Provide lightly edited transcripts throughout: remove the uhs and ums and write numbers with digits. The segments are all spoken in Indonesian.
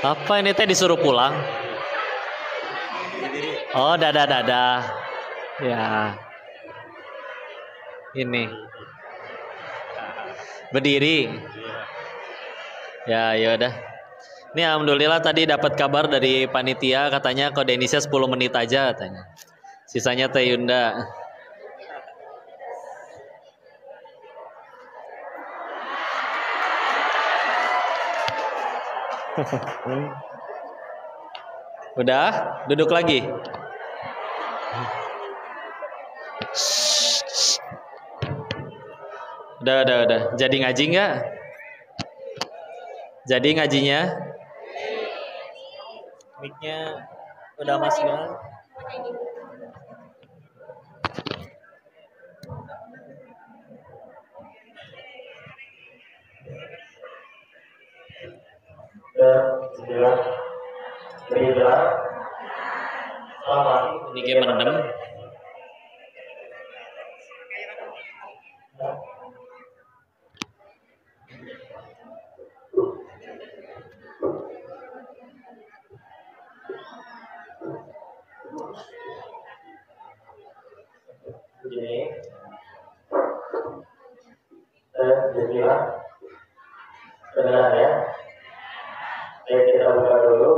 Apa ini teh disuruh pulang? Oh, dadah. Ya. Ini. Berdiri. Ya, yaudah. Ini alhamdulillah tadi dapat kabar dari panitia katanya kode Indonesia 10 menit aja katanya. Sisanya Teh Yunda. Udah, duduk lagi. Udah. Jadi ngaji nggak? Jadi ngajinya? Mic-nya udah masuk nggak? Ini game mendem. Begini. Jadilah kedengaran ya. Kita buka dulu.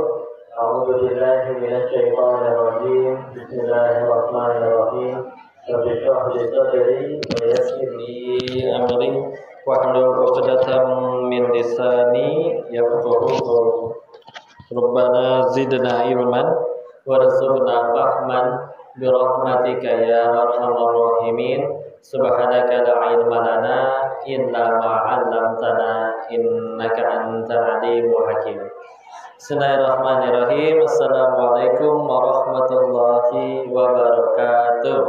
A'udzubillahi minasyaitonirrajim. Bismillahirrahmanirrahim. Rabbi shrah li sadri wa yassir li amri wahlul 'uqdatam min lisani yafqahu qawli. Rabbana zidna ilman warzuqna fahman birahmatika ya arhamar rahimin. Subhanaka la ilma lana illa ma 'allamtana innaka antal alimul hakim. Bismillahirrahmanirrahim. Assalamualaikum warahmatullahi wabarakatuh.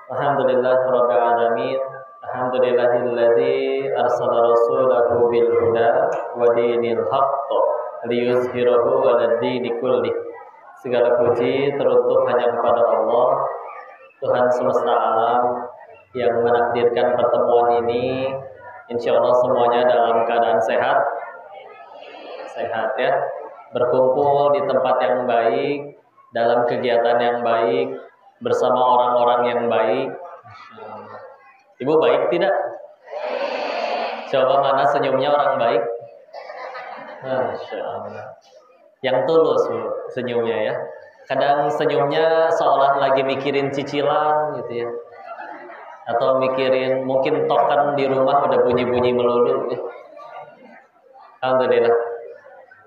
Alhamdulillah rabbil alamin. Alhamdulillahilladzi arsala rasulahu bil huda wa dinil haqq liyuzhirahu 'alad dini kullih. Segala puji teruntuk hanya kepada Allah, Tuhan semesta alam, yang menakdirkan pertemuan ini. Insya Allah semuanya dalam keadaan sehat ya, berkumpul di tempat yang baik, dalam kegiatan yang baik, bersama orang-orang yang baik. Ibu baik tidak? Coba mana senyumnya orang baik? Masya Allah. Yang tulus senyumnya ya. Kadang senyumnya seolah lagi mikirin cicilan gitu ya, atau mikirin mungkin token di rumah udah bunyi-bunyi melulu. Alhamdulillah.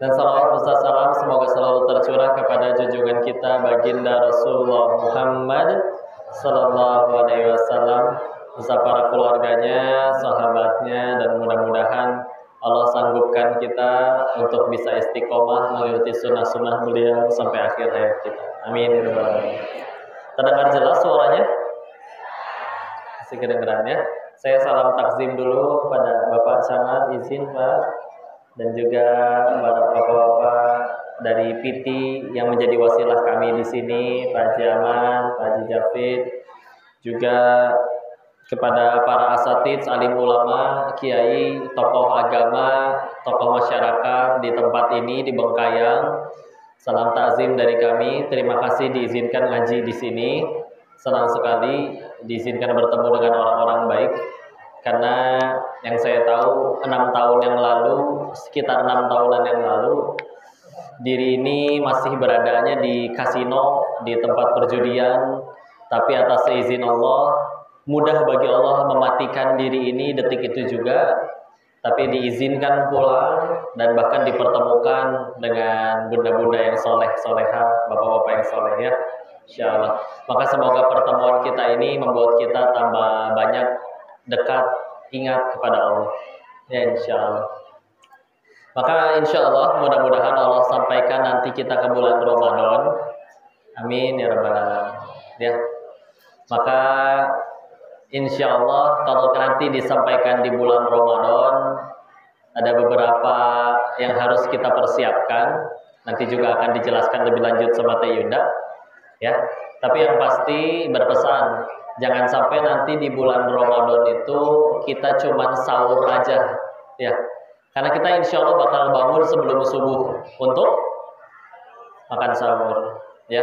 Dan salawat besar salam semoga selalu tercurah kepada junjungan kita baginda Rasulullah Muhammad sallallahu alaihi wasallam beserta para keluarganya, sahabatnya, dan mudah-mudahan Allah sanggupkan kita untuk bisa istiqomah mengikuti sunnah-sunnah beliau sampai akhir hayat kita. Amin. Terdengar jelas suaranya? Masih kedengeran ya? Saya salam takzim dulu kepada Bapak Camat, izin Pak, dan juga bapak-bapak dari PT yang menjadi wasilah kami di sini, Pak Haji Aman, Pak Haji Jafid, juga kepada para asatidz, alim ulama, kiai, tokoh agama, tokoh masyarakat di tempat ini di Bengkayang. Salam takzim dari kami. Terima kasih diizinkan ngaji di sini. Senang sekali diizinkan bertemu dengan orang-orang baik. Karena yang saya tahu 6 tahun yang lalu, sekitar 6 tahunan yang lalu, diri ini masih beradanya di kasino, di tempat perjudian. Tapi atas seizin Allah, mudah bagi Allah mematikan diri ini detik itu juga. Tapi diizinkan pulang dan bahkan dipertemukan dengan bunda-bunda yang soleh-soleha, bapak-bapak yang soleh ya, insyaallah. Maka semoga pertemuan kita ini membuat kita tambah banyak dekat, ingat kepada Allah ya, insyaallah. Maka insyaallah mudah-mudahan Allah sampaikan nanti kita ke bulan Ramadan. Amin ya rabbal alamin ya. Maka insya Allah kalau nanti disampaikan di bulan Ramadan, ada beberapa yang harus kita persiapkan. Nanti juga akan dijelaskan lebih lanjut sama Teh Yunda. ya. Tapi yang pasti berpesan, jangan sampai nanti di bulan Ramadan itu kita cuman sahur aja, ya. Karena kita insya Allah bakal bangun sebelum subuh untuk makan sahur, ya.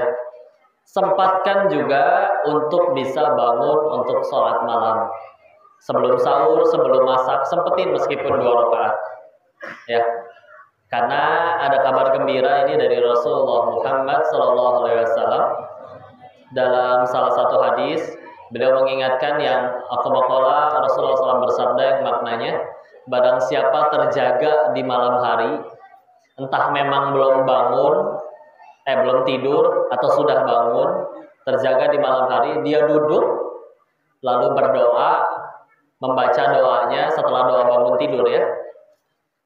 Sempatkan juga untuk bisa bangun untuk sholat malam. Sebelum sahur, sebelum masak, sempetin meskipun 2 rakaat, ya. Karena ada kabar gembira ini dari Rasulullah Muhammad SAW. Dalam salah satu hadis, beliau mengingatkan yang Rasulullah SAW bersabda yang maknanya, barang siapa terjaga di malam hari, entah memang belum tidur atau sudah bangun, terjaga di malam hari, dia duduk lalu berdoa, membaca doanya setelah doa bangun tidur, ya.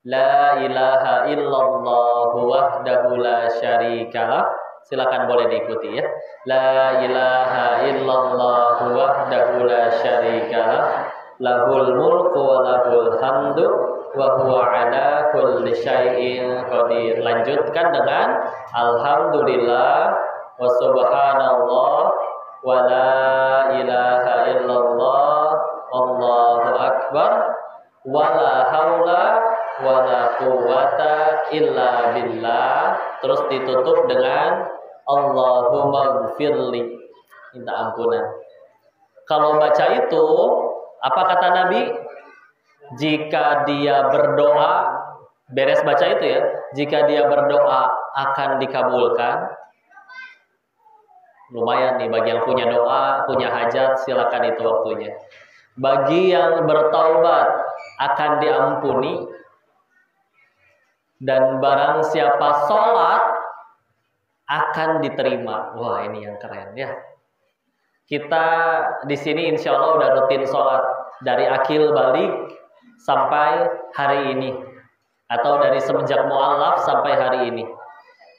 La ilaha illallah wahdahu la syarikalah. Silakan boleh diikuti, ya. La ilaha illallah wahdahu la syarikalah, lahul mulku wa lahul hamdu wa huwa ala kulli syai'in qadir. Lanjutkan dengan alhamdulillah wa subhanallah wa la ilaha illallah allahu akbar wa la haula wa la quwwata illa billah. Terus ditutup dengan Allahumma gfirli, minta ampunan. Kalau baca itu, apa kata Nabi? Jika dia berdoa, beres baca itu, ya, jika dia berdoa akan dikabulkan. Lumayan nih bagi yang punya doa, punya hajat, silakan itu waktunya. Bagi yang bertaubat akan diampuni. Dan barang siapa sholat akan diterima. Wah, ini yang keren, ya. Kita di sini insya Allah udah rutin sholat dari akil balik sampai hari ini, atau dari semenjak mu'alaf sampai hari ini.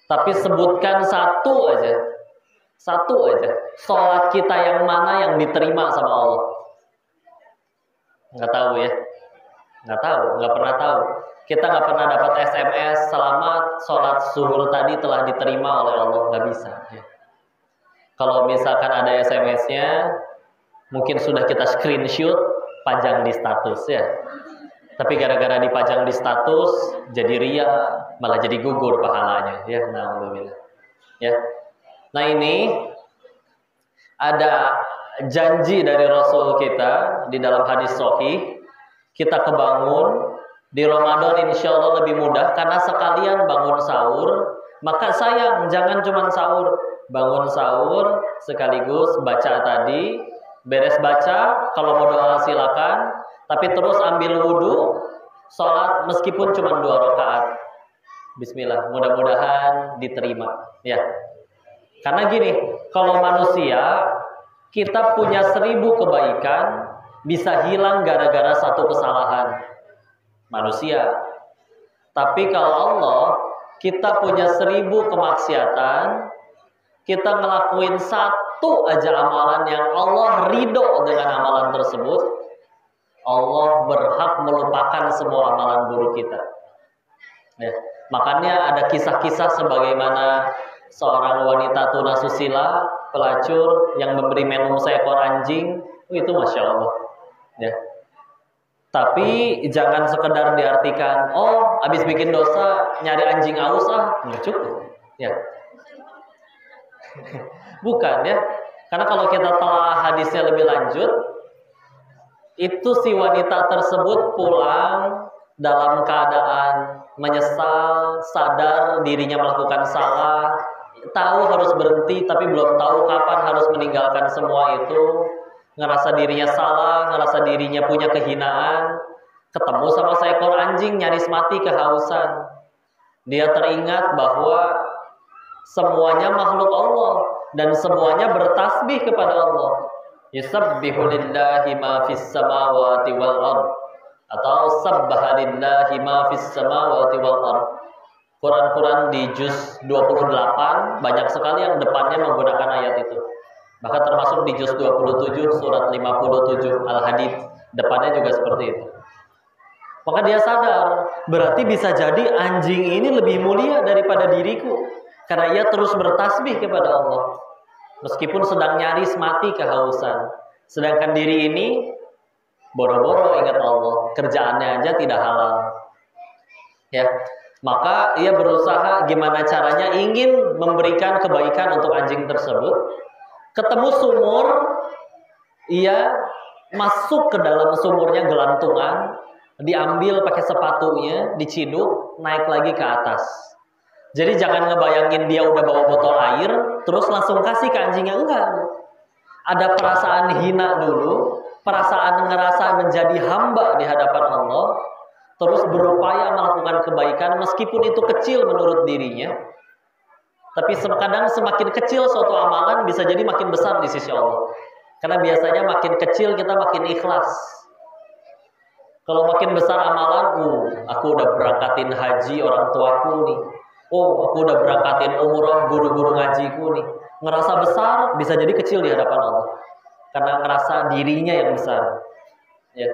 Tapi sebutkan satu aja sholat kita yang mana yang diterima sama Allah. Nggak tahu, ya. Nggak pernah tahu. Kita nggak pernah dapat SMS selamat sholat zuhur tadi telah diterima oleh Allah, nggak bisa, ya. Kalau misalkan ada SMS-nya, mungkin sudah kita screenshot, pajang di status, ya. Tapi gara-gara dipajang di status, jadi ria, malah jadi gugur pahalanya, ya. Alhamdulillah, ya. Nah, ini ada janji dari Rasul kita di dalam hadis sahih, kita kebangun di Ramadan insya Allah lebih mudah karena sekalian bangun sahur. Maka sayang, jangan cuma sahur, bangun sahur sekaligus baca tadi, beres baca, kalau mau doa silakan, tapi terus ambil wudhu, sholat meskipun cuma 2 rakaat. Bismillah, mudah-mudahan diterima, ya. Karena gini, kalau manusia kita punya 1000 kebaikan bisa hilang gara-gara 1 kesalahan. Manusia. Tapi kalau Allah, kita punya 1000 kemaksiatan, kita ngelakuin 1 aja amalan yang Allah ridho dengan amalan tersebut, Allah berhak melupakan semua amalan buruk kita, ya. Makanya ada kisah-kisah sebagaimana seorang wanita tunasusila, pelacur yang memberi minum seekor anjing, itu Masya Allah, ya. Tapi jangan sekedar diartikan, oh, habis bikin dosa nyari anjing aus, nggak cukup, ya. Bukan, ya. Karena kalau kita telah hadisnya lebih lanjut, itu si wanita tersebut pulang dalam keadaan menyesal, sadar dirinya melakukan salah, tahu harus berhenti tapi belum tahu kapan harus meninggalkan semua itu. Ngerasa dirinya salah, ngerasa dirinya punya kehinaan, ketemu sama seekor anjing nyaris mati kehausan. Dia teringat bahwa semuanya makhluk Allah dan semuanya bertasbih kepada Allah. Yusabbihu lillahi ma fis samawati wal ard, atau sabbaha lillahi ma fis samawati wal ard. Quran di juz 28 banyak sekali yang depannya menggunakan ayat itu. Bahkan termasuk di juz 27 surat 57 Al-Hadid, depannya juga seperti itu. Maka dia sadar, berarti bisa jadi anjing ini lebih mulia daripada diriku, karena ia terus bertasbih kepada Allah. Meskipun sedang nyaris mati kehausan. Sedangkan diri ini boro-boro ingat Allah, kerjaannya aja tidak halal. Ya. Maka ia berusaha gimana caranya ingin memberikan kebaikan untuk anjing tersebut. Ketemu sumur, ia masuk ke dalam sumurnya gelantungan, diambil pakai sepatunya, diciduk, naik lagi ke atas. Jadi jangan ngebayangin dia udah bawa botol air, terus langsung kasih ke anjingnya, enggak. Ada perasaan hina dulu, perasaan ngerasa menjadi hamba di hadapan Allah, terus berupaya melakukan kebaikan meskipun itu kecil menurut dirinya. Tapi kadang semakin kecil suatu amalan bisa jadi makin besar di sisi Allah. Karena biasanya makin kecil kita makin ikhlas. Kalau makin besar amalan, aku udah berangkatin haji orang tuaku nih. Aku udah berangkatin umroh guru-guru ngajiku nih. Ngerasa besar bisa jadi kecil di hadapan Allah. Karena ngerasa dirinya yang besar. Ya.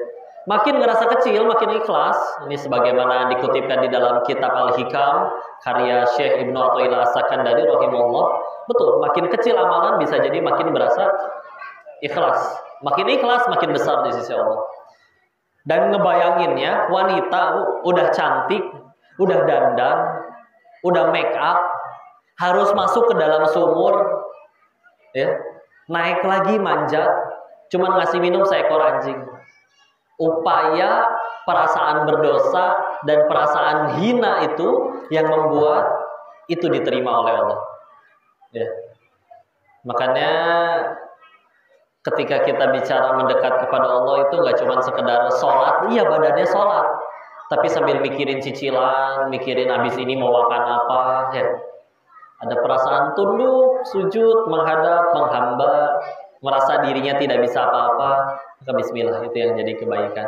Makin ngerasa kecil, makin ikhlas. Ini sebagaimana dikutipkan di dalam kitab Al-Hikam karya Syekh Ibnu Athaillah As-Sakandari rahimahullah. Betul, makin kecil amalan bisa jadi makin berasa ikhlas. Makin ikhlas, makin besar di sisi Allah. Dan ngebayangin ya, wanita udah cantik, udah dandan, udah make up, harus masuk ke dalam sumur, ya, naik lagi manjat, cuman ngasih minum seekor anjing. Upaya perasaan berdosa dan perasaan hina itu yang membuat itu diterima oleh Allah. Ya. Makanya ketika kita bicara mendekat kepada Allah itu nggak cuma sekedar sholat, iya badannya sholat, tapi sambil mikirin cicilan, mikirin abis ini mau makan apa, ya. Ada perasaan tunduk, sujud, menghadap, menghamba, merasa dirinya tidak bisa apa-apa, maka bismillah itu yang jadi kebaikan.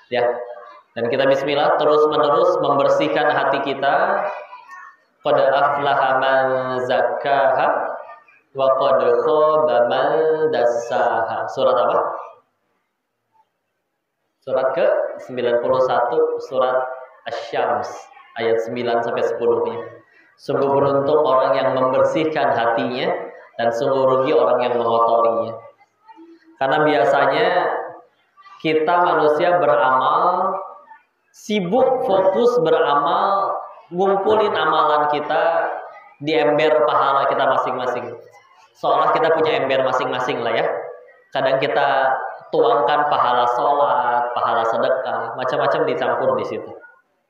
Ya. Dan kita bismillah terus-menerus membersihkan hati kita. Qad aflaha man zakkaha wa qad khaba man dassaha. Surat apa? Surat ke-91, surat Asy-Syams ayat 9 sampai 10-nya. Sungguh beruntung orang yang membersihkan hatinya dan sungguh rugi orang yang mengotorinya. Karena biasanya kita manusia beramal, sibuk fokus beramal, ngumpulin amalan kita di ember pahala kita masing-masing. Seolah kita punya ember masing-masing lah ya. Kadang kita tuangkan pahala sholat, pahala sedekah, macam-macam dicampur di situ.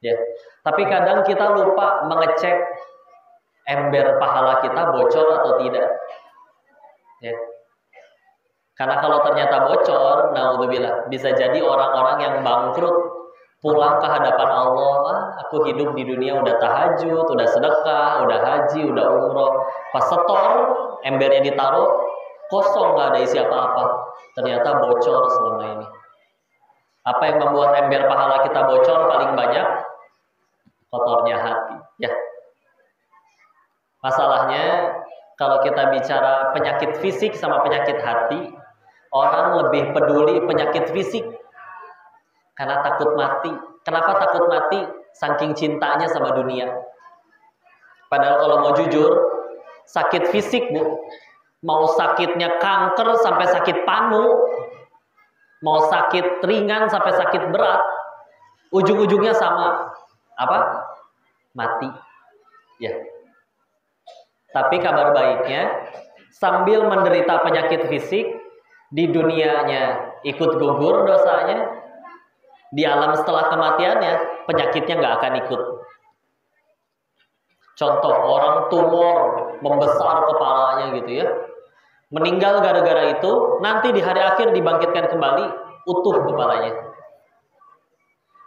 Ya. Tapi kadang kita lupa mengecek ember pahala kita bocor atau tidak. Ya. Karena kalau ternyata bocor, naudzubillah, bisa jadi orang-orang yang bangkrut pulang ke hadapan Allah. Aku hidup di dunia udah tahajud, udah sedekah, udah haji, udah umroh. Pas setor, embernya ditaruh, kosong, nggak ada isi apa-apa. Ternyata bocor selama ini. Apa yang membuat ember pahala kita bocor paling banyak? Kotornya hati. Ya. Masalahnya, kalau kita bicara penyakit fisik sama penyakit hati, orang lebih peduli penyakit fisik karena takut mati. Kenapa takut mati? Saking cintanya sama dunia. Padahal kalau mau jujur, sakit fisik mau sakitnya kanker sampai sakit panu, mau sakit ringan sampai sakit berat, ujung-ujungnya sama. Apa? Mati. Ya. Tapi kabar baiknya, sambil menderita penyakit fisik, di dunianya ikut gugur dosanya, di alam setelah kematiannya penyakitnya nggak akan ikut. Contoh orang tumor membesar kepalanya gitu ya, meninggal gara-gara itu, nanti di hari akhir dibangkitkan kembali utuh kepalanya.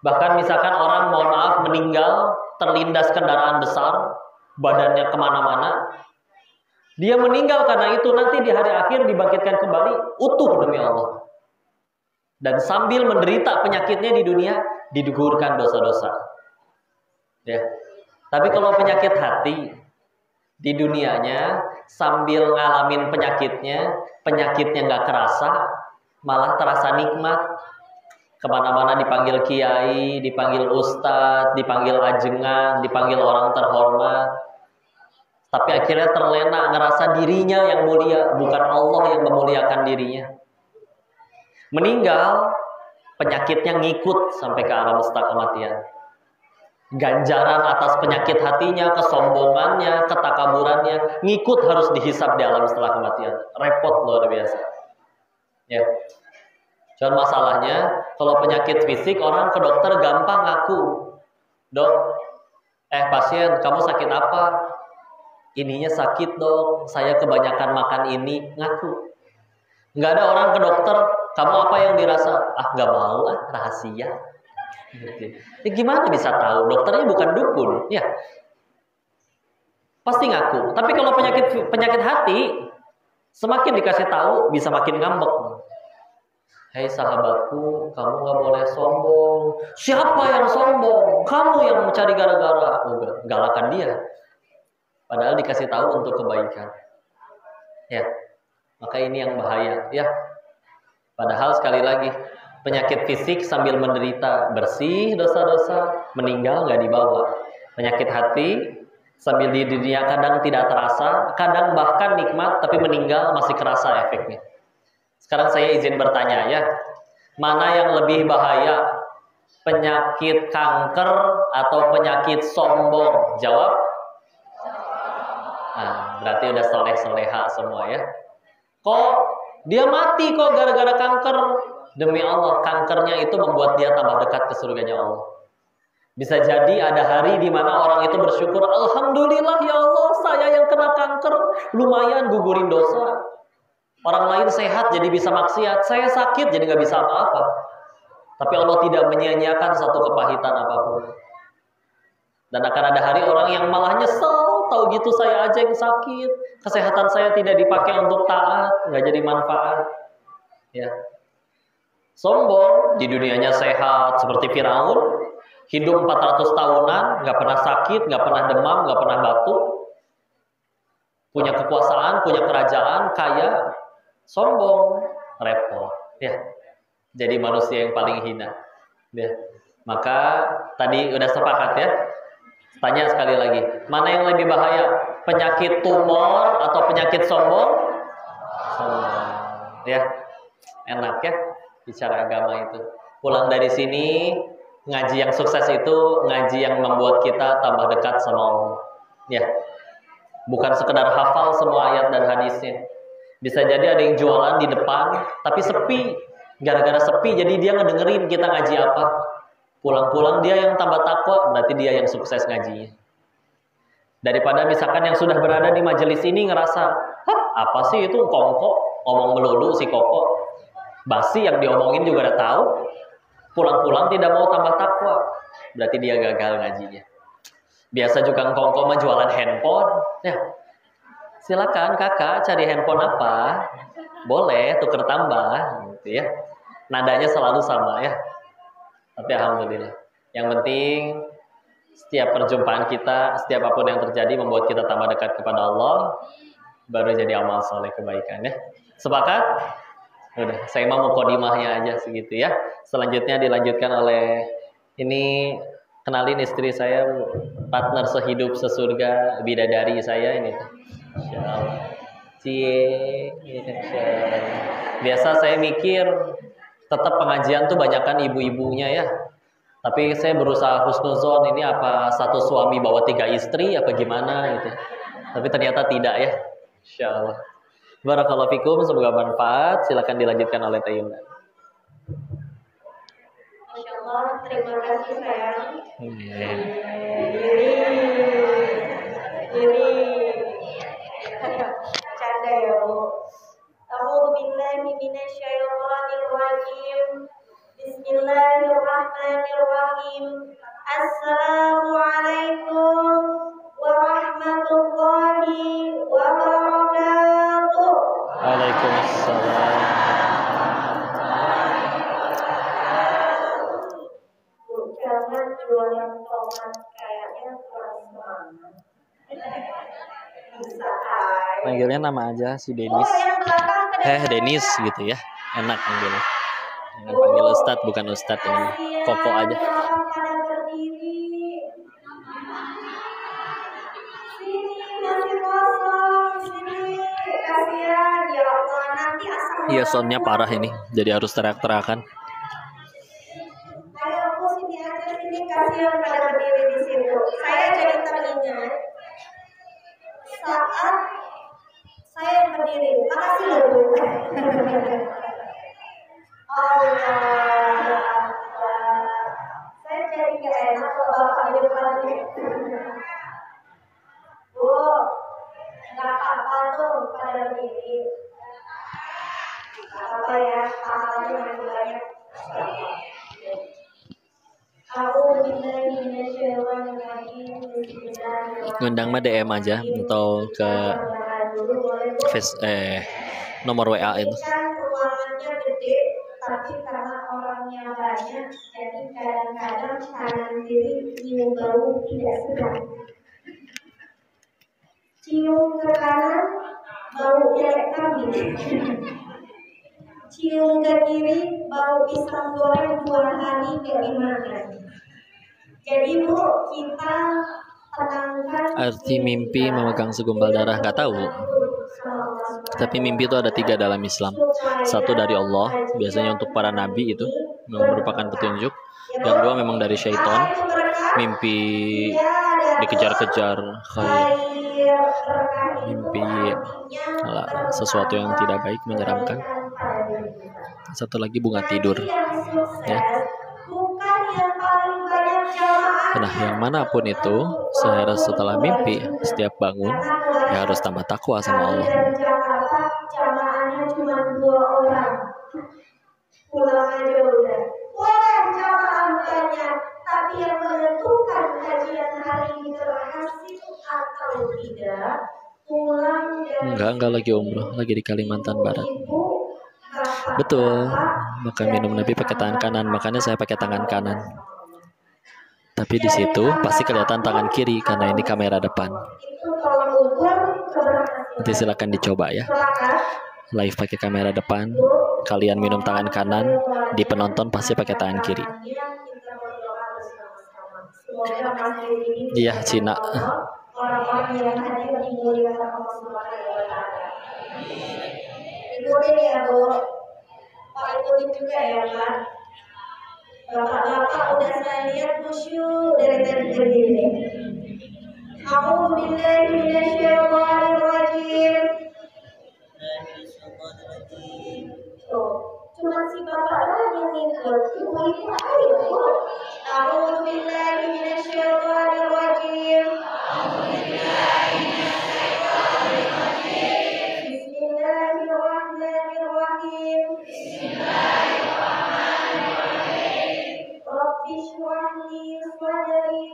Bahkan misalkan orang mohon maaf meninggal terlindas kendaraan besar, badannya kemana-mana, dia meninggal karena itu, nanti di hari akhir dibangkitkan kembali utuh demi Allah. Dan sambil menderita penyakitnya di dunia, digugurkan dosa-dosa. Ya. Tapi kalau penyakit hati, di dunianya sambil ngalamin penyakitnya nggak kerasa, malah terasa nikmat. Kemana-mana dipanggil kiai, dipanggil ustadz, dipanggil ajengan, dipanggil orang terhormat. Tapi akhirnya terlena, ngerasa dirinya yang mulia, bukan Allah yang memuliakan dirinya. Meninggal, penyakitnya ngikut sampai ke alam setaka kematian. Ganjaran atas penyakit hatinya, kesombongannya, ketakaburannya, ngikut harus dihisap di alam setelah kematian. Repot luar biasa. Ya. Cuman masalahnya, kalau penyakit fisik, orang ke dokter gampang ngaku. Dok, pasien, kamu sakit apa? Ininya sakit dong, saya kebanyakan makan ini, ngaku. Nggak ada orang ke dokter, kamu apa yang dirasa? Nggak mau, rahasia. Ya, gimana bisa tahu? Dokternya bukan dukun, ya. Pasti ngaku. Tapi kalau penyakit hati, semakin dikasih tahu, bisa makin ngambek. Hei sahabatku, kamu nggak boleh sombong. Siapa yang sombong? Kamu yang mencari gara-gara. Galakan dia. Padahal dikasih tahu untuk kebaikan. Ya, maka ini yang bahaya. Ya, padahal sekali lagi penyakit fisik sambil menderita bersih dosa-dosa, meninggal nggak dibawa. Penyakit hati sambil di dunia kadang tidak terasa, kadang bahkan nikmat, tapi meninggal masih kerasa efeknya. Sekarang saya izin bertanya ya, mana yang lebih bahaya? Penyakit kanker atau penyakit sombong? Jawab. Nah, berarti udah soleh-soleha semua ya. Kok dia mati kok gara-gara kanker? Demi Allah, kankernya itu membuat dia tambah dekat ke surganya Allah. Bisa jadi ada hari di mana orang itu bersyukur, alhamdulillah ya Allah, saya yang kena kanker, lumayan gugurin dosa. Orang lain sehat jadi bisa maksiat, saya sakit jadi nggak bisa apa-apa. Tapi Allah tidak menyia-nyiakan satu kepahitan apapun. Dan akan ada hari orang yang malah nyesel, tahu gitu saya aja yang sakit, kesehatan saya tidak dipakai untuk taat, nggak jadi manfaat. Ya. Sombong, di dunianya sehat seperti Firaun, hidup 400 tahunan, nggak pernah sakit, nggak pernah demam, nggak pernah batuk, punya kekuasaan, punya kerajaan, kaya, sombong, repot. Ya. Jadi manusia yang paling hina. Ya. Maka tadi udah sepakat ya. Tanya sekali lagi, mana yang lebih bahaya? Penyakit tumor atau penyakit sombong? Sombong. Ya, enak ya bicara agama itu. Pulang dari sini, ngaji yang sukses itu ngaji yang membuat kita tambah dekat sama Allah. Ya, bukan sekedar hafal semua ayat dan hadisnya. Bisa jadi ada yang jualan di depan, tapi sepi. Gara-gara sepi, jadi dia ngedengerin kita ngaji apa. Pulang-pulang dia yang tambah takwa, berarti dia yang sukses ngajinya. Daripada misalkan yang sudah berada di majelis ini ngerasa, apa sih itu kongko, ngomong melulu si koko. Basi yang diomongin juga udah tahu. Pulang-pulang tidak mau tambah takwa, berarti dia gagal ngajinya. Biasa juga kongko mah jualan handphone. Ya, silakan kakak cari handphone apa, boleh tuker tambah, gitu ya. Nadanya selalu sama ya. Tapi alhamdulillah. Yang penting setiap perjumpaan kita, setiap apapun yang terjadi membuat kita tambah dekat kepada Allah, baru jadi amal soleh kebaikan ya. Sepakat? Udah, saya mau mukadimahnya aja segitu ya. Selanjutnya dilanjutkan oleh ini, kenalin istri saya, partner sehidup sesurga, bidadari saya ini. Insyaallah. Biasa saya mikir tetap pengajian tuh banyakan ibu-ibunya ya. Tapi saya berusaha husnuzon, ini apa satu suami bawa 3 istri apa gimana gitu. Tapi ternyata tidak ya. Insyaallah. Barakallahu fikum, semoga bermanfaat. Silakan dilanjutkan oleh Teh Yunda. Masyaallah, terima kasih sayang. Ini canda ya Bu. A'udzu billahi minasyaitonir rajim. Bismillahirrahmanirrahim. Assalamualaikum warahmatullahi wabarakatuh. Waalaikumsalam. Jangan jualan tomat, kayaknya kurang semangat. Bisa aja. Panggilnya nama aja si Denis. Oh, yang belakang kedengaran. Denis gitu ya. Enak panggilnya. Jangan panggil Ustadz, bukan Ustadz ini. Koko aja. Orang pada berdiri. Sini masih Iya, soundnya parah ini, jadi harus teriak-teriakan. Ayo aku sini aja, sini kasihan pada berdiri di situ. Saya jadi teringat saat saya berdiri. Makasih loh Bu. Allah, saya jadi gak enak kalau bapak di depan ini. Bu, nggak apa-apa tuh pada berdiri. Nggak apa-apa ya, pahalanya masih banyak. Ngundang mah DM aja atau ke nomor WA itu. Kan ruangannya gede, tapi karena orangnya banyak, jadi kadang-kadang kanan kiri cium bau tidak sedap. Cium ke kanan, bau kelek kambing. Cium ke kiri, bau pisang goreng 2 hari gak dimakan. Jadi Bu, kita tenangkan. Arti mimpi memegang segumpal darah, nggak tahu. Tapi mimpi itu ada 3 dalam Islam. 1 dari Allah, biasanya untuk para nabi itu merupakan petunjuk. Yang 2 memang dari syaitan, mimpi dikejar-kejar, kayak mimpi sesuatu yang tidak baik, menyeramkan. 1 lagi bunga tidur, ya. Nah, yang manapun itu, setelah mimpi, setiap bangun, ya harus tambah takwa sama Allah. Jamaahnya cuma 2 orang. Pulang aja udah. Boleh jamaah banyak, tapi yang menentukan kajian hari ini berhasil atau tidak, pulang dari Enggak lagi umroh, lagi di Kalimantan Barat. Betul, makan minum Nabi pakai tangan kanan, makanya saya pakai tangan kanan. Tapi di situ pasti kelihatan tangan kiri karena ini kamera depan. Nanti silakan dicoba ya. Live pakai kamera depan, kalian minum tangan kanan, di penonton pasti pakai tangan kiri. Iya, Cina. Orang-orang yang hadir dimuliakan Allah Subhanahu wa Ta'ala. Ikutin ya Bu. Pak ikutin juga ya Pak. Bapak-bapak udah saya lihat khusyuk dari tadi berdiri. A'udzu billahi minasyaitonir rajim. Cuma si bapak lagi yang ikut. Ibu ayo Bu. A'udzu billahi minasyaitonir rajim. Bismillahirrahmanirrahim. Rabbi shrah li sadri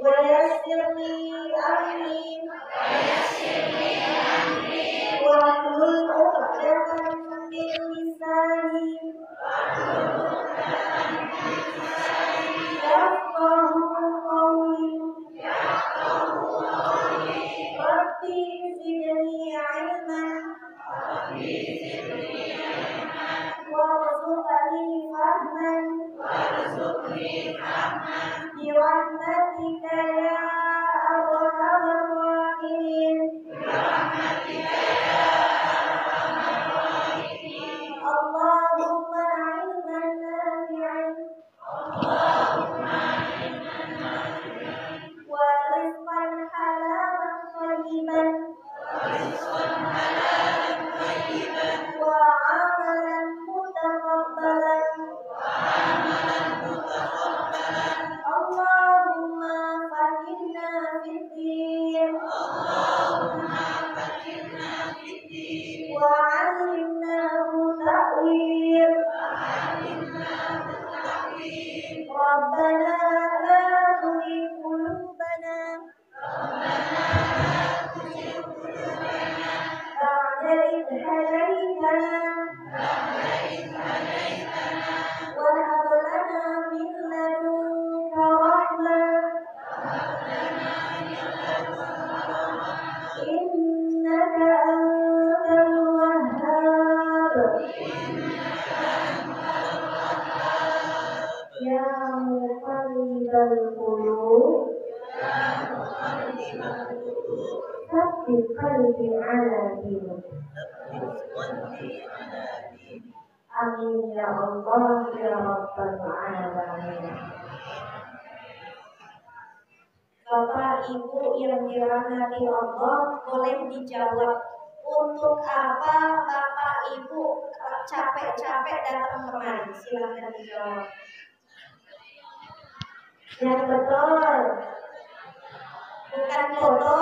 wa yassir li amri wahlul 'uqdatam min lisani yafqahu qawli. Rabbi zidni 'ilman warzuqni fahman birahmatika ya arhamar rahimin. Allahumma 'ilman nafi'an wa rizqan halalan thayyiban wa 'amalan mutaqabbalan. Allahumma faqihna fid-din wa 'allimnahu ta'wil. Rabbana la tuzigh qulubana ba'da idh hadaytana wa hab lana min ladunka rahmah innaka antal wahhab. Ya muqallibal qulub ثبت قلبي على دينك. Amin ya Allah ya Rabbal Alamin. Bapak Ibu yang dirahmati Allah, boleh dijawab untuk apa Bapak Ibu capek-capek datang kemari? Silakan dijawab. Yang betul, bukan foto.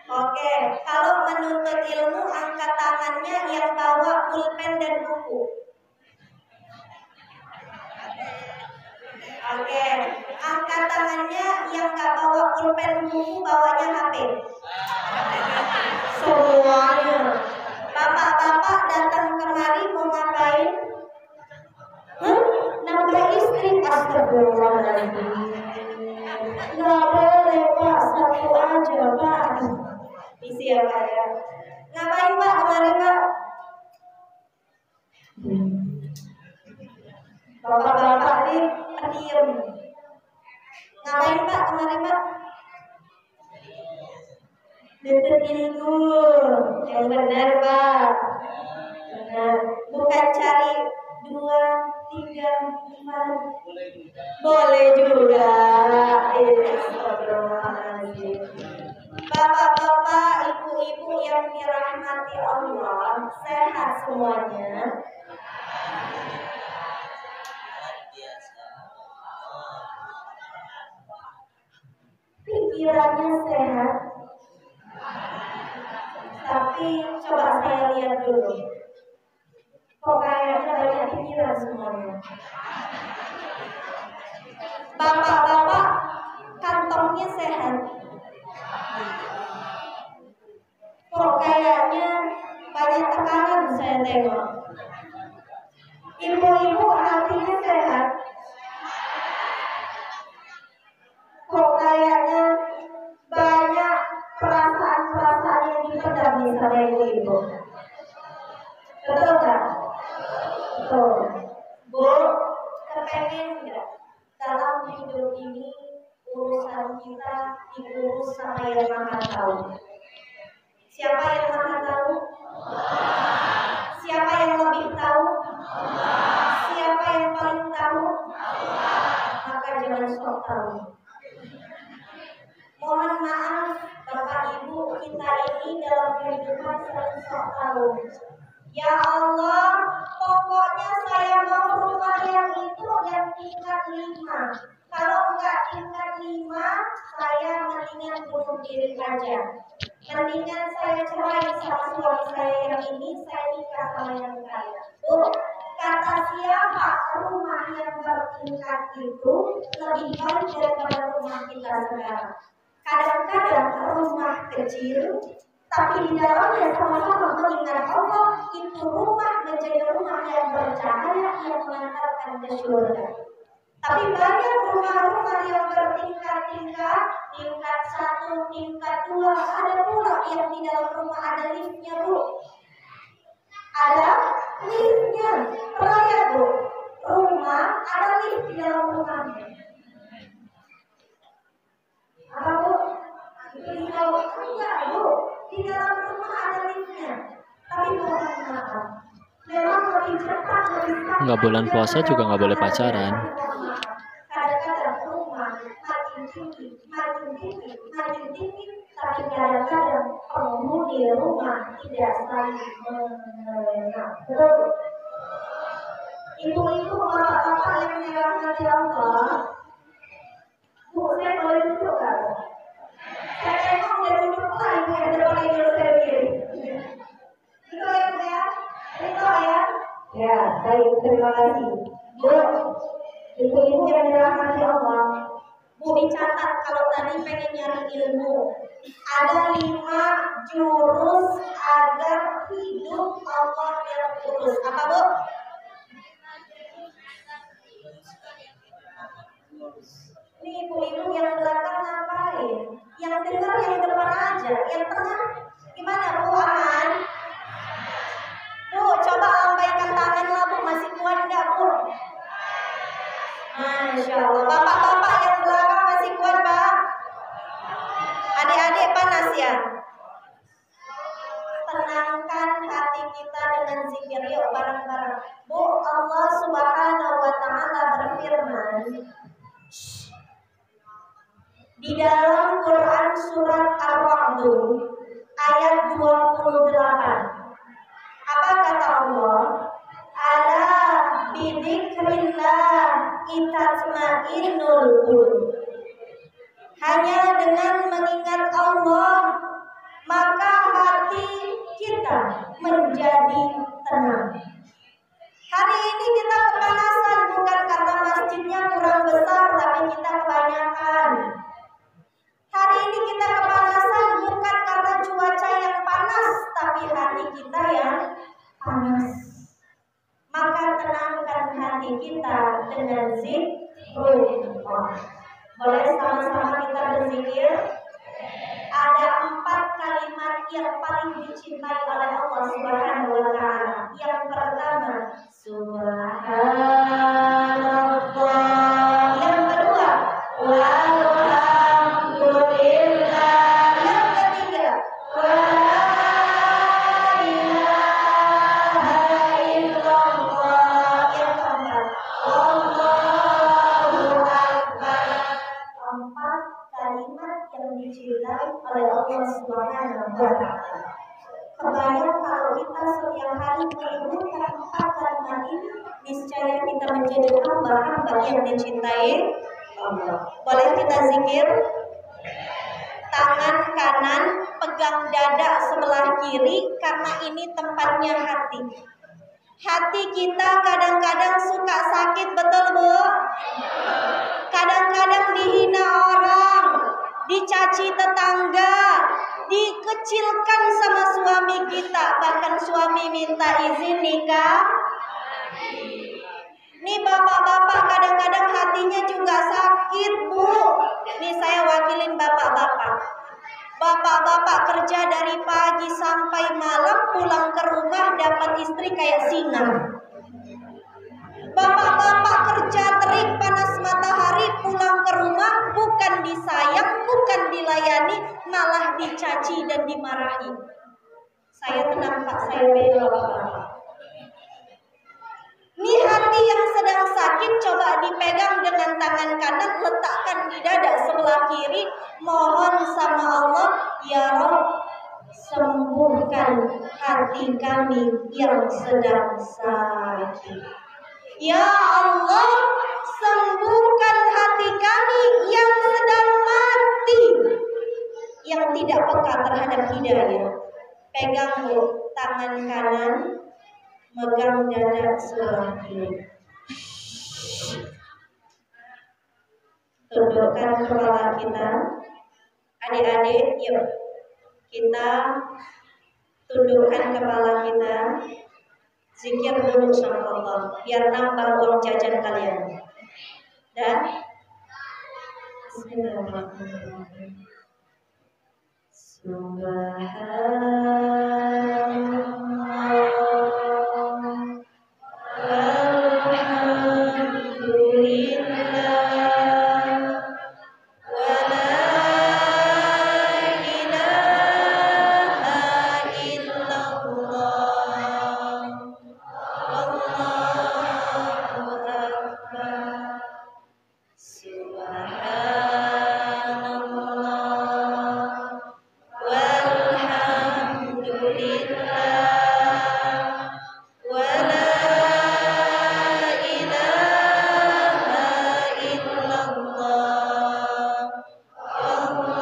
Oke, kalau menuntut ilmu angkat tangannya yang bawa pulpen dan buku. Oke, angkat tangannya yang nggak bawa pulpen buku, bawanya HP. Semuanya. Bapak-bapak datang kemari mau ngapain? Nambah istri. Astagfirullahaladzim. Nggak boleh Pak, satu aja Pak. Isi ya Pak ya. Ngapain Pak kemari Pak? Bapak-bapak ini pendiam. Ngapain Pak kemari Pak? Nuntut ilmu. Yang benar Pak. Benar. Bukan cari 2, 3, 4. Boleh juga. Astagfirullahaladzim. Bapak-bapak, ibu-ibu yang dirahmati Allah, sehat semuanya. Pikirannya sehat. Tapi coba saya lihat dulu. Kok kayaknya banyak pikiran semuanya. Bapak-bapak, kantongnya sehat. Kok kayaknya banyak tekanan saya tengok. Ibu-ibu hatinya sehat. Kok kayaknya banyak perasaan-perasaan yang dipendam nih sama ibu-ibu. Betul nggak? Betul. Bu, kepengen nggak dalam hidup ini urusan kita diurus sama yang Maha Tahu? Siapa yang Maha Tahu? Siapa yang lebih tahu? Siapa yang paling tahu? Maka jangan sok tahu. Mohon maaf Bapak Ibu, kita ini dalam kehidupan sering sok tahu. Ya Allah, pokoknya saya mau rumah yang itu yang tingkat 5. Kalau enggak tingkat 5, saya mendingan bunuh diri aja. Mendingan saya cerai sama suami saya yang ini, saya nikah sama yang kaya. Kata siapa rumah yang bertingkat itu lebih baik daripada rumah kita sekarang? Kadang-kadang rumah kecil, tapi di dalamnya sama-sama mengingat Allah, itu rumah menjadi rumah yang bercahaya yang mengantarkan ke surga. Tapi banyak rumah-rumah yang bertingkat-tingkat, tingkat 1, tingkat 2, ada pula yang di dalam rumah ada liftnya Bu. Ada liftnya, pernah ya Bu? Rumah ada lift di dalam rumahnya. Apa Bu? Enggak Bu, di dalam rumah ada liftnya. Tapi mohon maaf, memang lebih cepat, lebih cepat. Nggak bulan puasa juga nggak boleh pacaran. Kadang-kadang rumah makin tinggi, tapi kadang-kadang penghuni rumah tidak saling mengenal. Betul? Ibu-ibu, bapak-bapak yang dirahmati Allah, Bu, saya boleh duduk kan? Saya tengok dia duduk lah, ibu yang depan ini saya diri. Itu ya Bu ya? Itu ya? Ya, baik, terima kasih. Bu, ibu-ibu yang dirahmati Allah, Bu dicatat kalau tadi pengen nyari ilmu. Ada 5 jurus agar hidup Allah yang lurus. Apa Bu? Ini ibu-ibu yang belakang ngapain? Yang dengar yang depan aja. Yang tengah gimana Bu? Aman? Bu, coba lambaikan tangan lah Bu. Masih kuat nggak Bu? Masya Allah. Bapak-bapak yang belakang masih kuat Pak? Mas ya? Tenangkan hati kita dengan zikir. Yuk bareng-bareng. Bu, Allah Subhanahu wa Ta'ala berfirman di dalam Quran surat Ar-Ra'd ayat 28. Apa kata Allah? Ala bidzikrillah tatma'innul qulub. Hanya dengan mengingat Allah maka hati kita menjadi tenang. Hari ini kita kepanasan bukan karena masjidnya kurang besar, tapi kita kebanyakan. Hari ini kita kepanasan bukan karena cuaca yang panas, tapi hati kita yang panas. Maka tenangkan hati kita dengan zikrullah. Boleh sama-sama kita berzikir? Ada 4 kalimat yang paling dicintai oleh Allah Subhanahu wa Ta'ala. Yang pertama, Subhanallah. Yang kedua, walhamdulillah. Yang ketiga, wa la ilaha illallah. Yang keempat, Allahu Akbar. 4 kalimat yang dicintai oleh Allah Subhanahu wa Ta'ala. Kebayang kalau kita setiap hari menyebutkan 4 kalimat ini, niscaya kita menjadi hamba-hamba yang dicintai Allah. Boleh kita zikir? Tangan kanan pegang dada sebelah kiri, karena ini tempatnya hati. Hati kita kadang-kadang suka sakit, betul Bu? Kadang-kadang dihina orang, dicaci tetangga, dikecilkan sama suami kita, bahkan suami minta izin nikah. Nih bapak-bapak kadang-kadang hatinya juga sakit Bu. Nih saya wakilin bapak-bapak. Bapak-bapak kerja dari pagi sampai malam, pulang ke rumah dapat istri kayak singa. Bapak-bapak kerja terik panas matahari, pulang ke rumah bukan disayang, bukan dilayani, malah dicaci dan dimarahi. Saya tenang Pak, saya bela Bapak. Ini hati yang sedang sakit, coba dipegang dengan tangan kanan, letakkan di dada sebelah kiri, mohon sama Allah, ya Rabb, sembuhkan hati kami yang sedang sakit. Ya Allah, sembuhkan hati kami yang sedang mati, yang tidak peka terhadap hidayah. Pegang Bu, tangan kanan, megang dada sebelah kiri. Tundukkan kepala kita. Adik-adik, yuk kita tundukkan kepala kita. Zikir dulu sama Allah, biar nambah uang jajan kalian. Dan Bismillahirrahmanirrahim. Subhanallah, walhamdulillah, wa la ilaha illallah. Allahu Akbar. Subhanallah, walhamdulillah, wa la ilaha illallah. Allahu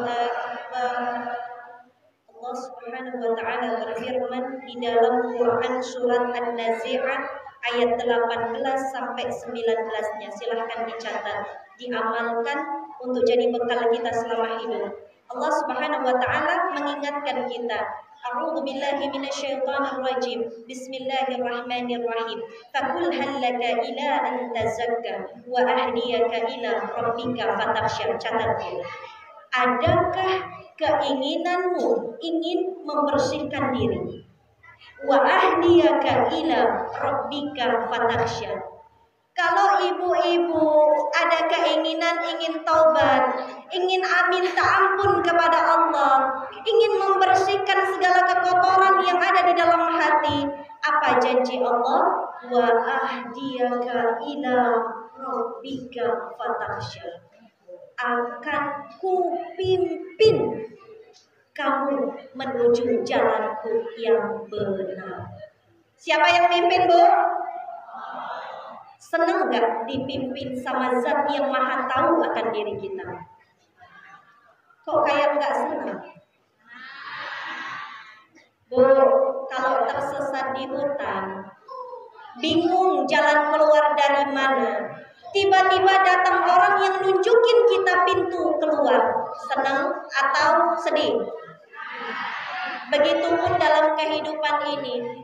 Akbar. Allah Subhanahu wa Ta'ala berfirman di dalam Quran surat An-Nazi'at ayat 18 sampai 19-nya. Silahkan dicatat, diamalkan untuk jadi bekal kita selama hidup. Allah Subhanahu wa Ta'ala mengingatkan kita, A'udzu billahi minasyaitonir rajim. Bismillahirrahmanirrahim. Faqul hal laka ila an tazakka wa ahdiyaka ila rabbika fatakhsha. Catat. Adakah keinginanmu ingin membersihkan diri? Wa ahdiyaka ila rabbika fatakhsha. Kalau ibu-ibu ada keinginan ingin taubat, ingin minta ampun kepada Allah, ingin membersihkan segala kekotoran yang ada di dalam hati, apa janji Allah? Wa ahdiyaka ila rabbika fatakhsha. Akan kupimpin kamu menuju jalanku yang benar. Siapa yang mimpin, Bu? Senang gak dipimpin sama zat yang maha tahu akan diri kita? Kok kayak gak senang? Bu, kalau tersesat di hutan, bingung jalan keluar dari mana, tiba-tiba datang orang yang nunjukin kita pintu keluar, senang atau sedih? Begitupun dalam kehidupan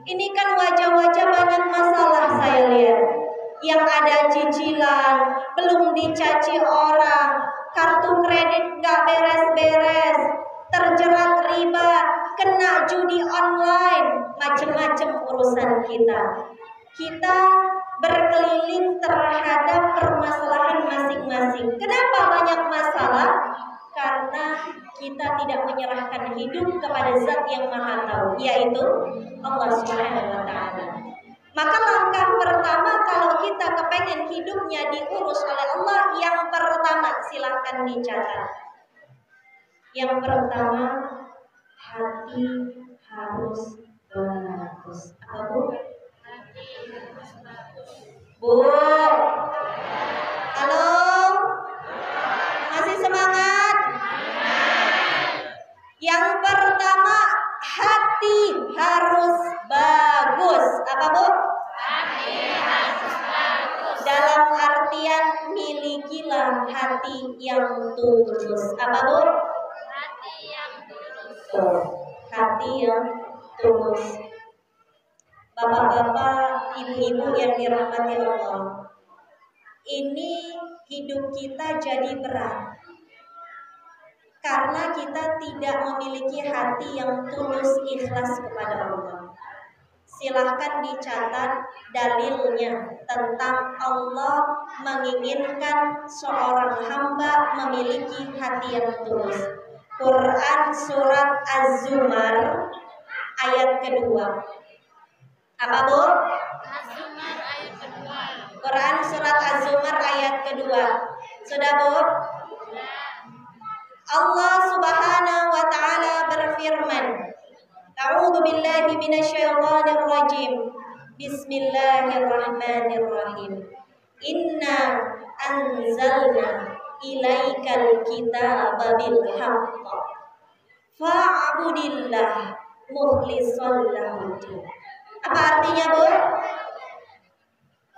ini kan wajah-wajah banyak masalah saya lihat. Yang ada cicilan, belum dicaci orang, kartu kredit gak beres-beres, terjerat riba, kena judi online, macam-macam urusan kita. Kita berkeliling terhadap permasalahan masing-masing. Kenapa banyak masalah? Karena kita tidak menyerahkan hidup kepada zat yang maha tahu, yaitu Allah Subhanahu wa ta'ala. Maka langkah pertama kalau kita kepengen hidupnya diurus oleh Allah, yang pertama silahkan dicatat. Yang pertama, hati harus bagus. Apa, Bu? Bu, halo, masih semangat? Yang pertama, hati harus bagus. Apa, Bu? Hati harus bagus. Dalam artian milikilah hati yang tulus. Apa, Bu? Hati yang tulus. Hati yang tulus. Bapak-bapak, ibu-ibu yang dirahmati Allah, ini hidup kita jadi berat karena kita tidak memiliki hati yang tulus ikhlas kepada Allah. Silahkan dicatat dalilnya tentang Allah menginginkan seorang hamba memiliki hati yang tulus. Quran surat Az-Zumar ayat kedua. Apa, Bu? Az-Zumar ayat kedua. Quran surat Az-Zumar ayat kedua. Sudah, Bu? Allah Subhanahu wa ta'ala berfirman, A'udzu billahi minasyaitonir rajim. Bismillahirrahmanirrahim. Inna anzalna ilaikal kitaba bil haqq. Fa'budillah mukhlishan lahu. Apa artinya, Bu?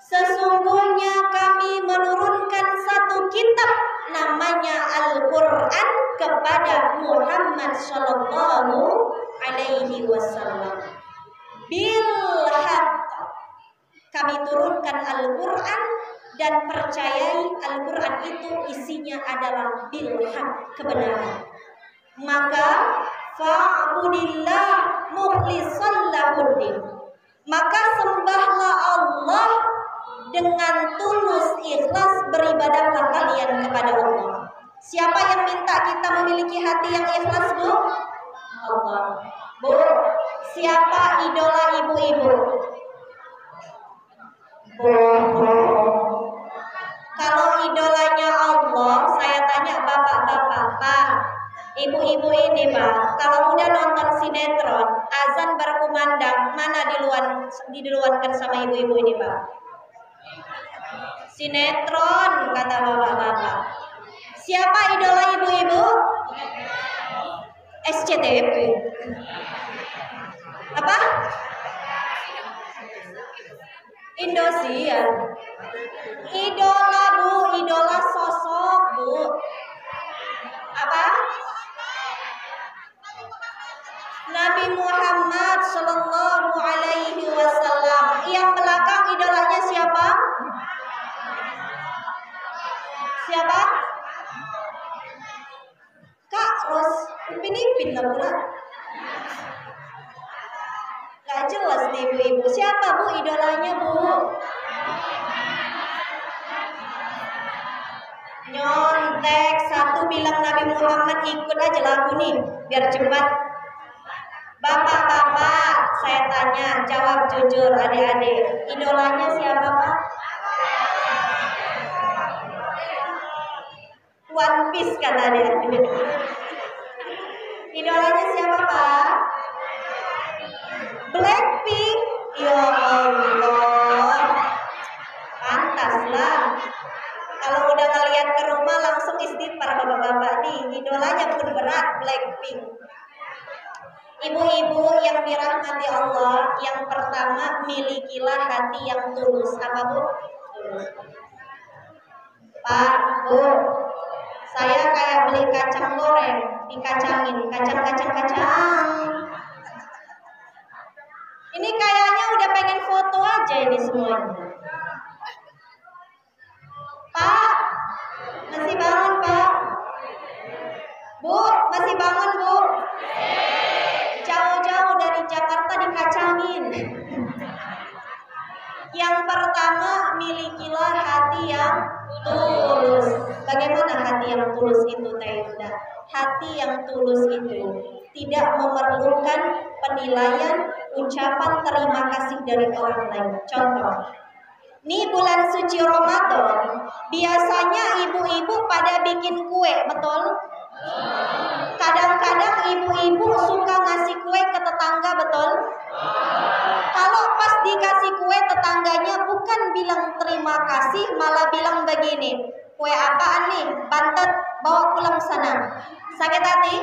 Sesungguhnya kami menurunkan satu kitab namanya Al-Quran kepada Muhammad sallallahu alaihi wasallam. Bil haqq. Kami turunkan Al-Quran dan percayai Al-Quran itu isinya adalah bil haqq, kebenaran. Maka fa'budillah mukhlishan lahuddin. Maka sembahlah Allah dengan tulus ikhlas, beribadahlah kalian kepada Allah. Siapa yang minta kita memiliki hati yang ikhlas, Bu? Allah. Bu, siapa idola ibu-ibu? Bu. Kalau idolanya Allah, saya tanya bapak-bapak, Pak, ibu-ibu ini, Pak, kalau udah nonton sinetron, azan berkumandang, mana diluankan sama ibu-ibu ini, Pak? Sinetron, kata bapak-bapak. Siapa idola ibu-ibu? SCTV. Apa? Indosiar. Idola, Bu, idola sosok, Bu. Apa? Nabi Muhammad sallallahu alaihi wasallam. Yang belakang idolanya siapa? Siapa? Kak Ros, Upin-Ipin lah, Bu. Gak jelas nih ibu-ibu. Siapa, Bu, idolanya, Bu? bilang Nabi Muhammad, ikut aja lagu nih biar cepat. Bapak-bapak, saya tanya, jawab jujur adik-adik. Idolanya siapa, Pak? One Piece kata dia. Idolanya siapa, Pak? Blackpink. Ya Allah. Pantaslah. Kalau udah ngeliat ke rumah langsung istighfar bapak-bapak nih. Idolanya pun berat, Blackpink. Ibu-ibu yang dirahmati Allah, yang pertama milikilah hati yang tulus. Apa, Bu? Pak, Bu, saya kayak beli kacang goreng, dikacangin, kacang. Ini kayaknya udah pengen foto aja ini semuanya. Pak, masih bangun, Pak? Bu, masih bangun, Bu? Jauh-jauh dari Jakarta dikacangin. Yang pertama, milikilah hati yang tulus. Bagaimana hati yang tulus itu, Teh Indah? Hati yang tulus itu tidak memerlukan penilaian, ucapan terima kasih dari orang lain. Contoh, nih bulan suci Ramadan, biasanya ibu-ibu pada bikin kue, betul? Kadang-kadang ibu-ibu suka ngasih kue ke tetangga, betul? Kalau pas dikasih kue tetangganya bukan bilang terima kasih, malah bilang begini, kue apaan nih? Bantet, bawa pulang sana. Sakit hati?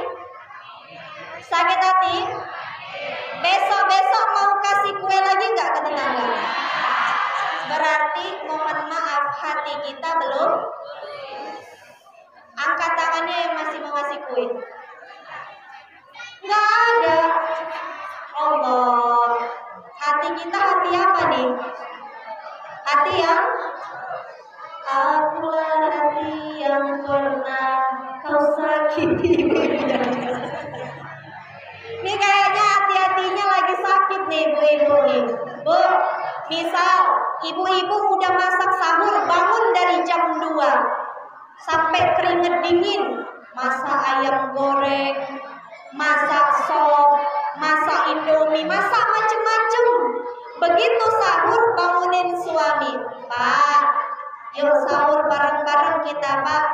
Sakit hati? Besok-besok mau kasih kue lagi nggak ke tetangga? Berarti mohon maaf hati kita belum. Angkat tangannya yang masih mau ngasih kue. Nggak ada. Allah. Hati kita hati apa nih? Hati yang akulah hati yang pernah kau sakiti. Ini kayaknya hati-hatinya lagi sakit nih ibu-ibu nih. Bu, misal ibu-ibu udah masak sahur, bangun dari jam 2 sampai keringet dingin, masak ayam goreng, masak sop, masak indomie, masak macem-macem. Begitu sahur bangunin suami, Pak, yuk sahur bareng-bareng kita, Pak.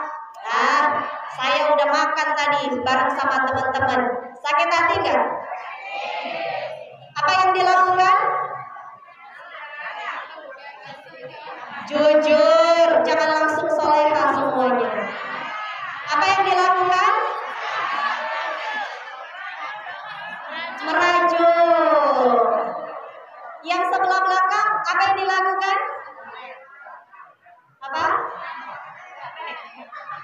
Nah, saya udah makan tadi bareng sama teman-teman. Sakit hati nggak? Apa yang dilakukan? Jujur, jangan langsung soleha semuanya. Apa yang dilakukan? Merajuk. Yang sebelah belakang, apa yang dilakukan? Apa?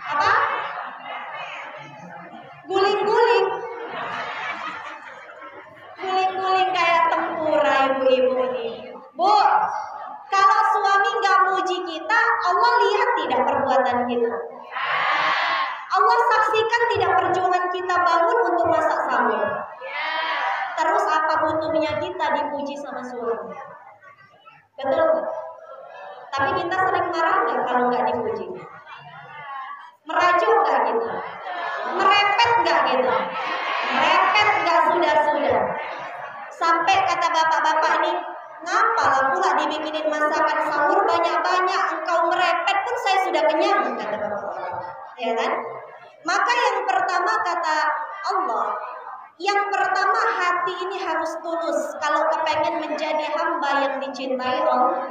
Apa? Guling-guling. Guling-guling kayak tempura ibu-ibu ini. Bu, kalau suami nggak muji kita, Allah lihat tidak perbuatan kita? Allah saksikan tidak perjuangan kita bangun untuk masak sahur? Terus apa butuhnya kita dipuji sama suami? Betul? Tapi kita sering marah nggak kalau nggak dipuji? Merajuk nggak kita? Merepet nggak kita? Merepet nggak sudah-sudah? Sampai kata bapak-bapak ini, ngapalah pula dibikinin masakan sahur banyak-banyak, engkau merepet pun saya sudah kenyang, kata bapak-bapak. Ya kan? Maka yang pertama kata Allah, yang pertama hati ini harus tulus. Kalau kepengen menjadi hamba yang dicintai Allah,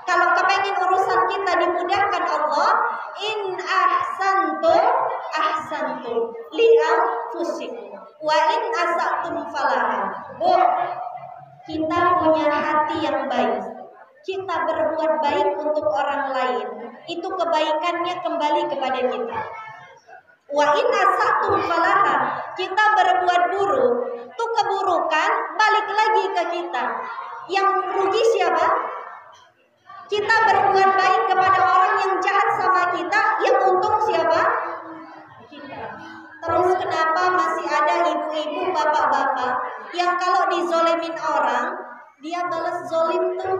kalau kepengen urusan kita dimudahkan Allah, in ahsantum li anfusikum wa in asatum falaha. Bu, kita punya hati yang baik, kita berbuat baik untuk orang lain, itu kebaikannya kembali kepada kita. Wa in asatum falaha, kita berbuat buruk, itu keburukan balik lagi ke kita. Yang rugi siapa? Kita berbuat baik kepada orang yang jahat sama kita, yang untung siapa? Kita. Terus kenapa masih ada ibu-ibu, bapak-bapak yang kalau dizolimin orang, dia balas zolim tuh?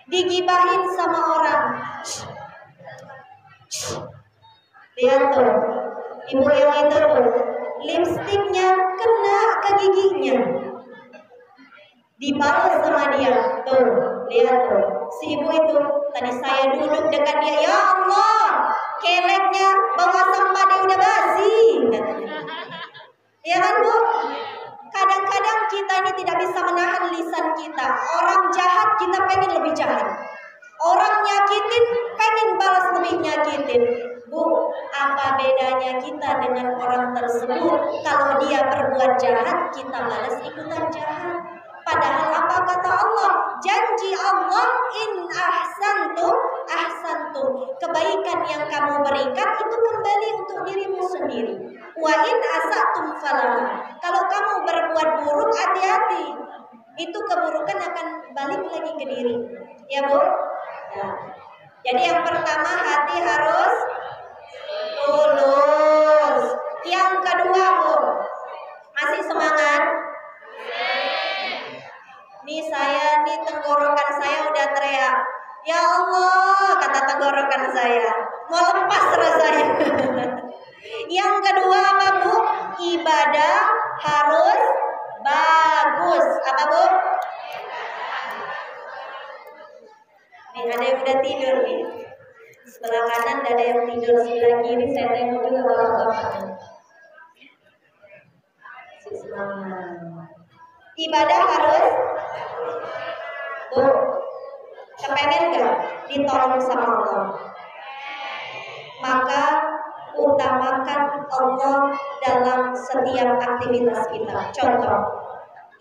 Digibahin sama orang, Lihat tuh, ibu yang itu tuh, lipstiknya kena ke giginya, dibalas sama dia. Tuh, lihat tuh, si ibu itu tadi saya duduk dekat dia, ya Allah, keleknya bawa sampah dia udah basi, katanya. Ya kan Bu? Kadang-kadang kita ini tidak bisa menahan lisan kita. Orang jahat kita pengen lebih jahat. Orang nyakitin pengen balas lebih nyakitin. Bu, apa bedanya kita dengan orang tersebut? Kalau dia berbuat jahat, kita balas ikutan jahat. Padahal apa kata Allah? Janji Allah, in ahsantum ahsantum. Kebaikan yang kamu berikan itu kembali untuk dirimu sendiri. Wa in asatum falah. Kalau kamu berbuat buruk, hati-hati. Itu keburukan akan balik lagi ke diri. Ya Bu? Ya. Jadi yang pertama, hati harus tulus. Yang kedua Bu, masih semangat? Nih saya, nih tenggorokan saya udah teriak, ya Allah, kata tenggorokan saya, mau lepas rasanya. Yang kedua apa Bu? Ibadah harus bagus. Apa Bu? Nih ada yang udah tidur nih. Sebelah kanan ada yang tidur, sebelah kiri saya tengok juga bapak-bapak. Ibadah harus Bu, kepengen gak ditolong sama Allah? Maka utamakan Allah dalam setiap aktivitas kita. Contoh,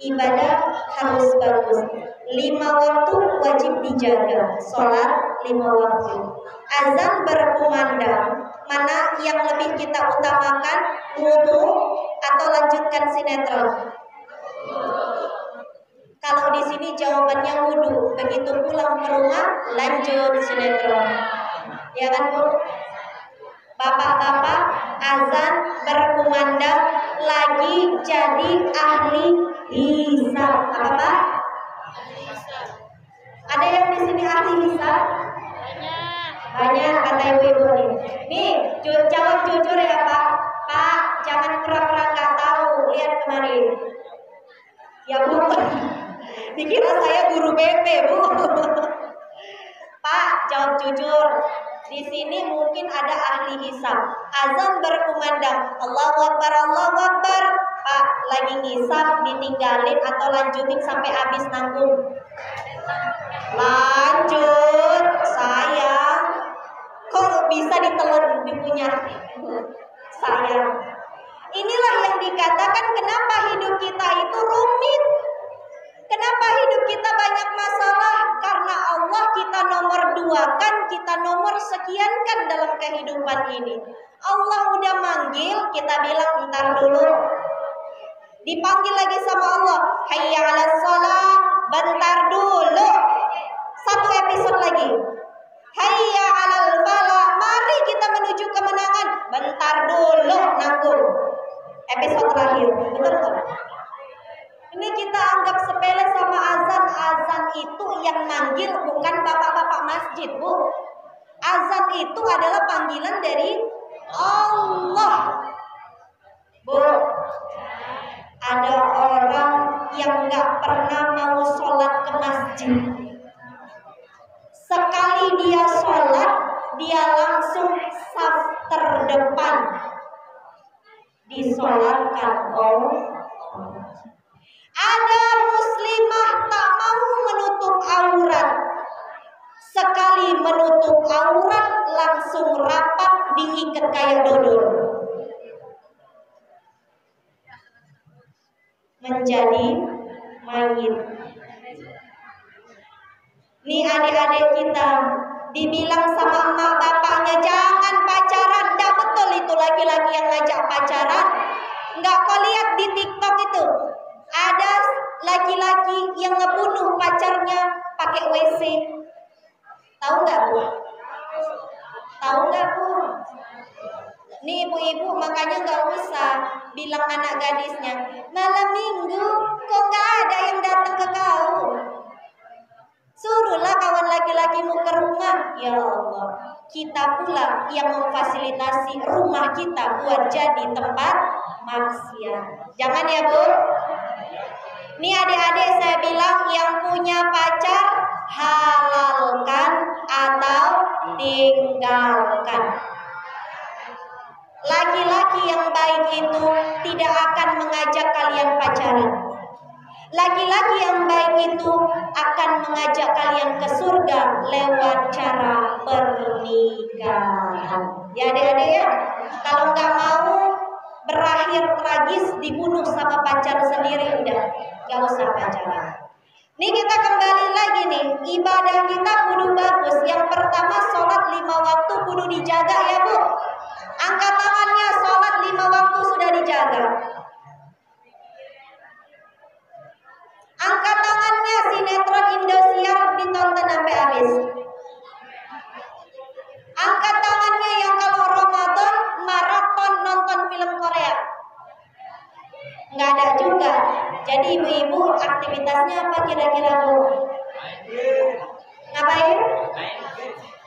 ibadah harus bagus. 5 waktu wajib dijaga. Sholat 5 waktu. Azan berkumandang, mana yang lebih kita utamakan? Wudu atau lanjutkan sinetron? Kalau di sini jawabannya wudu, begitu pulang ke rumah lanjut sinetron. Ya kan Bu? Bapak-bapak, azan berkumandang lagi jadi ahli hisab. Apa Pak? Ada yang di sini ahli hisab? Banyak kata ibu-ibu nih. Nih, jawab jujur ya Pak. Pak, jangan pura-pura nggak tahu. Lihat kemarin. Ya Bu. Dikira saya guru BP Bu. Pak, jawab jujur. Di sini mungkin ada ahli hisab. Azan berkumandang, Allahu Akbar, Allahu Akbar. Pak, lagi ngisab ditinggalin atau lanjutin sampai habis nanggung? Lanjut, sayang. Kok bisa ditelan dipunya? Sayang. Inilah yang dikatakan kenapa hidup kita itu rumit. Kenapa hidup kita banyak masalah? Karena Allah kita nomor 2 kan, kita nomor sekian kan dalam kehidupan ini. Allah udah manggil, kita bilang ntar dulu. Dipanggil lagi sama Allah, hayya 'alas shalah, bentar dulu. 1 episode lagi. Hayya 'alal falah, mari kita menuju kemenangan. Bentar dulu, nanggung. Episode terakhir, betul tak? Ini kita anggap sepele sama azan. Azan itu yang manggil bukan bapak-bapak masjid Bu. Azan itu adalah panggilan dari Allah Bu. Ada orang yang gak pernah mau sholat ke masjid. Sekali dia sholat, dia langsung saf terdepan, disolatkan Allah. Ada muslimah tak mau menutup aurat. Sekali menutup aurat langsung rapat diikat kayak dodol. Menjadi mayit. Nih adik-adik kita dibilang sama emak bapaknya jangan pacaran. Dah betul itu laki-laki yang ngajak pacaran. Enggak kau lihat di TikTok itu. Ada laki-laki yang ngebunuh pacarnya pakai WC. Tahu nggak Bu? Tahu nggak Bu? Nih ibu-ibu makanya nggak usah bilang anak gadisnya malam minggu kok nggak ada yang datang ke kau. Suruhlah kawan laki-lakimu ke rumah. Ya Allah, kita pula yang memfasilitasi rumah kita buat jadi tempat maksiat. Jangan ya Bu. Nih adik-adik, saya bilang yang punya pacar halalkan atau tinggalkan. Laki-laki yang baik itu tidak akan mengajak kalian pacaran. Laki-laki yang baik itu akan mengajak kalian ke surga lewat cara pernikahan. Ya adik-adik ya, kalau nggak mau berakhir tragis dibunuh sama pacar sendiri, udah nggak usah pacaran. Nih kita kembali lagi nih, ibadah kita kudu bagus. Yang pertama, sholat 5 waktu kudu dijaga ya Bu. Angkat tangannya, sholat 5 waktu sudah dijaga. Angkat tangannya, sinetron Indosiar ditonton sampai habis. Angkat tangannya yang kalau Ramadan maraton nonton film Korea. Nggak ada juga. Jadi ibu-ibu aktivitasnya apa kira-kira Bu? Ngapain?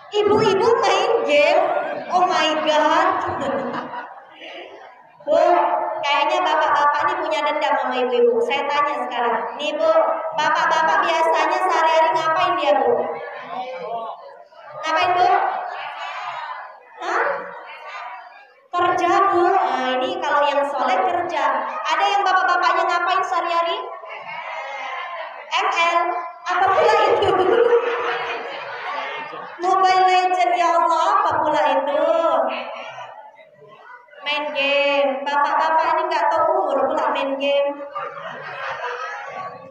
Ibu-ibu main game. Oh my god. Bu, kayaknya bapak-bapak ini punya dendam sama ibu-ibu. Saya tanya sekarang. Nih Bu, bapak-bapak biasanya sehari-hari ngapain dia Bu? Ngapain Bu? Hah? Kerja Bu. Nah ini kalau yang soleh kerja. Ada yang bapak-bapaknya ngapain sehari-hari? ML. Apa pula itu? Mobile Legend, ya Allah, apa pula itu? Main game. Bapak-bapak ini nggak tahu umur pula main game.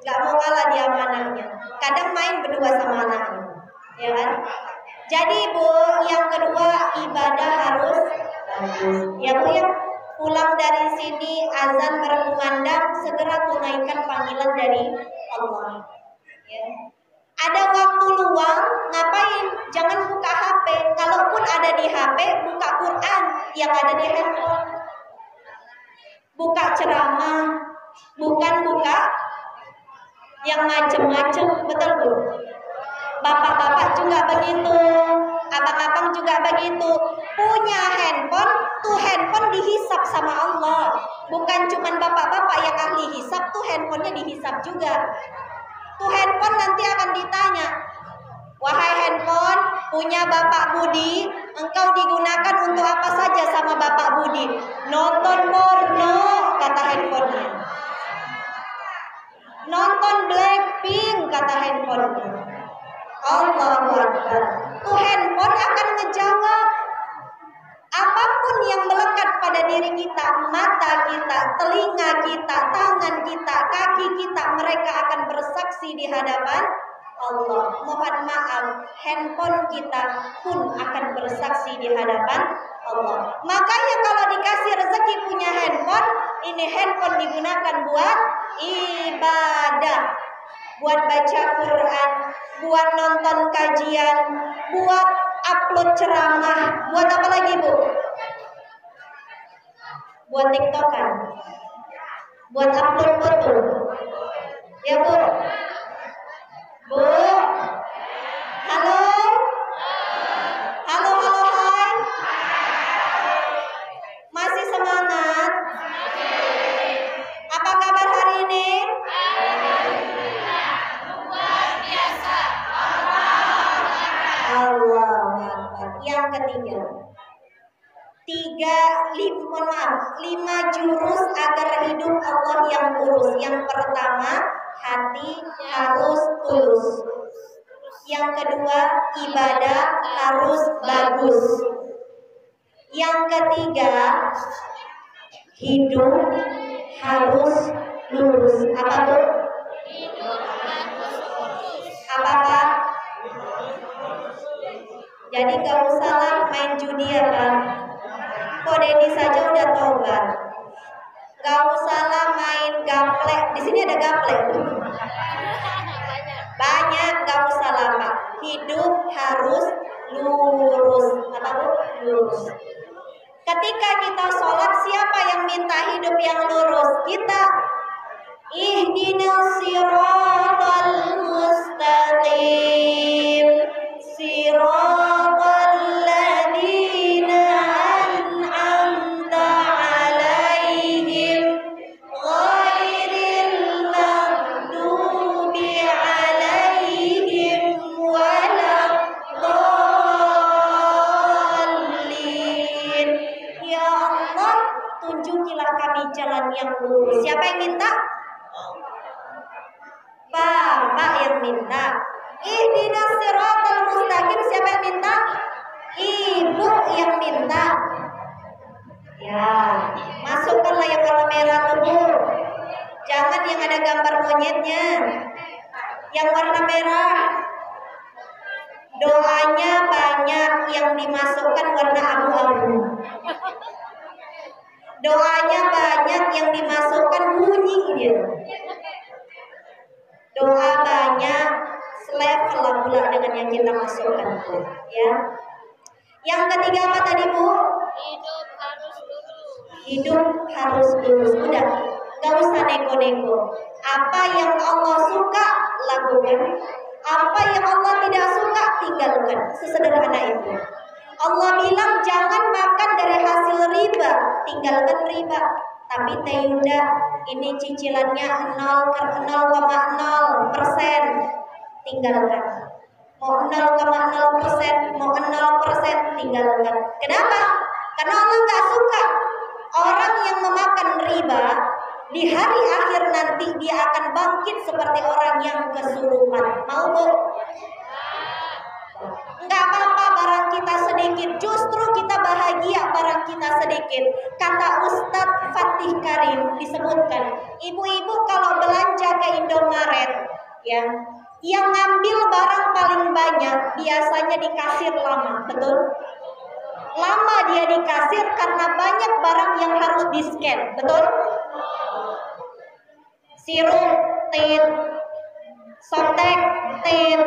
Nggak mau kalah dia sama anaknya. Kadang main berdua sama anaknya, ya kan? Jadi Bu, yang kedua ibadah harus bagus. Ya Bu ya, pulang dari sini azan berkumandang, segera tunaikan panggilan dari Allah. Ya. Ada waktu luang, ngapain? Jangan buka HP. Kalaupun ada di HP, buka Quran yang ada di handphone. Buka ceramah, bukan buka yang macem-macem, betul Bu? Bapak-bapak juga begitu, abang-abang juga begitu. Punya handphone, tuh handphone dihisap sama Allah. Bukan cuman bapak-bapak yang ahli hisap, tuh handphonenya dihisap juga. Tuh handphone nanti akan ditanya, wahai handphone punya Bapak Budi, engkau digunakan untuk apa saja sama Bapak Budi? Nonton porno, kata handphonenya. Nonton Blackpink, kata handphonenya. Allahu Akbar. Tuh handphone akan ngejawab. Apapun yang melekat pada diri kita, mata kita, telinga kita, tangan kita, kaki kita, mereka akan bersaksi di hadapan Allah. Mohon maaf, handphone kita pun akan bersaksi di hadapan Allah. Makanya kalau dikasih rezeki punya handphone, ini handphone digunakan buat ibadah, buat baca Quran, buat nonton kajian, buat upload ceramah, buat apa lagi Bu? Buat TikTokan, buat upload foto, ya Bu? Bu, halo, halo, halo, hai, masih semangat? Apa kabar hari ini? Luar biasa. Allah. Yang ketiga, 5 jurus agar hidup Allah yang lurus. Yang pertama, hati harus tulus. Yang kedua, ibadah harus bagus. Yang ketiga, hidup harus lurus. Apa tuh? Hidup harus lurus. Apa? Jadi gak usah lah main judi ya kan. Kok Dedi saja udah tobat. Gak usah lah main gaplek. Di sini ada gaplek. Banyak, gak usah lah Pak. Hidup harus lurus. Apa Bu? Lurus. Ketika kita sholat, siapa yang minta hidup yang lurus? Kita. Ihdinas siratal mustaqim, siratal Siapa yang minta? Bapak yang minta. Ihdinas siratal mustaqim. Siapa yang minta? Ibu yang minta. Ya, masukkanlah yang warna merah tuh. Jangan yang ada gambar monyetnya. Yang warna merah. Doanya banyak, yang dimasukkan warna abu-abu. Doanya banyak, yang dimasukkan bunyi dia. Doa banyak, selevel lah pula dengan yang kita masukkan, ya. Yang ketiga apa tadi, Bu? Hidup harus lurus. Hidup harus lurus. Udah, gak usah nego-nego. Apa yang Allah suka, lakukan. Apa yang Allah tidak suka, tinggalkan. Sesederhana itu. Allah bilang jangan makan dari hasil riba, tinggalkan riba. Tapi Teh Yunda, ini cicilannya 0,0%, tinggalkan. Mau 0,0%, mau 0%, tinggalkan. Kenapa? Karena Allah nggak suka orang yang memakan riba. Di hari akhir nanti dia akan bangkit seperti orang yang kesurupan. Mau, Bu? Nggak apa-apa barang kita sedikit, justru kita bahagia barang kita sedikit. Kata Ustadz Fatih Karim disebutkan, ibu-ibu kalau belanja ke Indomaret, ya, yang ngambil barang paling banyak biasanya di kasir lama, betul? Lama dia di kasir karena banyak barang yang harus di-scan, betul? Sirup, tit, sotek, tit,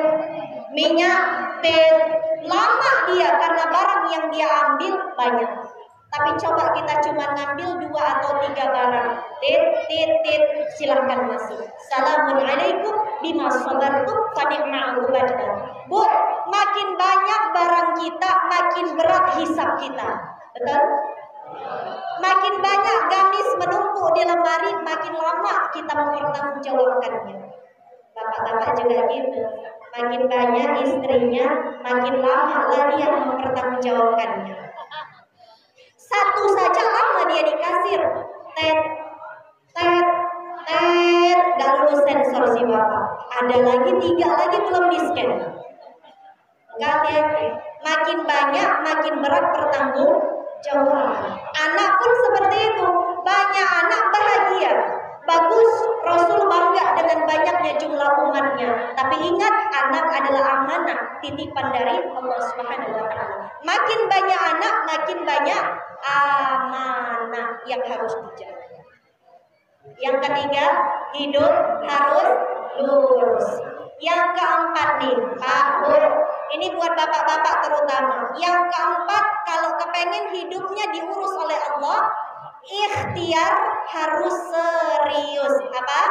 minyak, tit. Lama dia karena barang yang dia ambil banyak. Tapi coba kita cuma ngambil 2 atau 3 barang. Tit, tit, tit, silahkan masuk. Assalamualaikum bima sabartum fa ni'mal uqbah. Bu, makin banyak barang kita, makin berat hisab kita. Betul? Makin banyak gamis menumpuk di lemari, makin lama kita mempertanggungjawabkannya. Bapak-bapak juga gitu. Makin banyak istrinya, makin lama lah dia mempertanggungjawabkannya. Satu saja lama dia di kasir. Tet, tet, tet, gak lulus sensor si bapak. Ada lagi 3 lagi belum di-scan. Enggak deh. Makin banyak, makin berat pertanggungjawaban. Anak pun seperti itu. Banyak anak bahagia. Bagus, Rasul bangga dengan banyaknya jumlah umatnya. Tapi ingat, anak adalah amanah, titipan dari Allah Subhanahu wa Ta'ala. Makin banyak anak, makin banyak amanah yang harus dijaga. Yang ketiga, hidup harus lurus. Yang keempat nih, Pak, Bu, ini buat bapak-bapak terutama. Yang keempat, kalau kepengen hidupnya diurus oleh Allah, ikhtiar harus serius. Apa?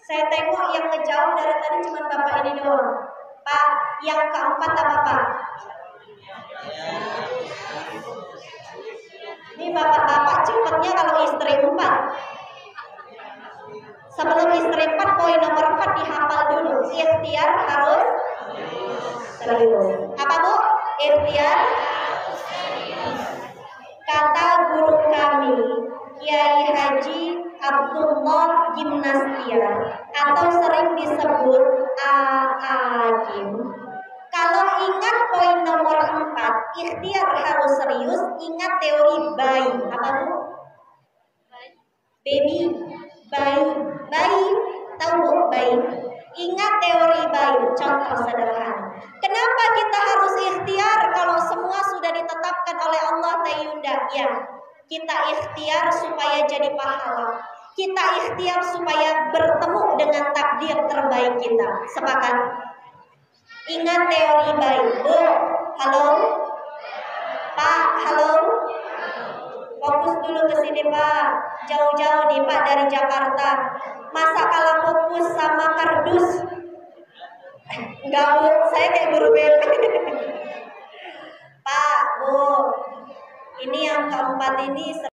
Saya tengok yang ngejauh dari tadi cuma bapak ini doang. Pak, yang keempat apa, Pak? Ini bapak-bapak cepatnya kalau istri 4. Sebelum istri 4, poin nomor 4 dihafal dulu. Ikhtiar harus serius. Apa, Bu? Ikhtiar. Kata guru kami, Kiai Haji Abdullah Gimnastiar, atau sering disebut A'agim. Kalau ingat poin nomor 4, ikhtiar harus serius, ingat teori bayi. Apa, Bu? Baby, bayi, tahu, Bu, bayi? Ingat teori bayi, contoh sederhana. Kenapa kita harus ikhtiar kalau semua sudah ditetapkan oleh Allah, Teh Yunda? Ya, kita ikhtiar supaya jadi pahala. Kita ikhtiar supaya bertemu dengan takdir terbaik kita. Sepakat? Ingat teori bayi. Bu, halo? Pak, halo? Fokus dulu ke sini, Pak. Jauh-jauh nih, Pak, dari Jakarta. Masa kalah fokus sama kardus? Enggak, Bu, saya kayak guru BP. Pak, Bu, ini yang keempat ini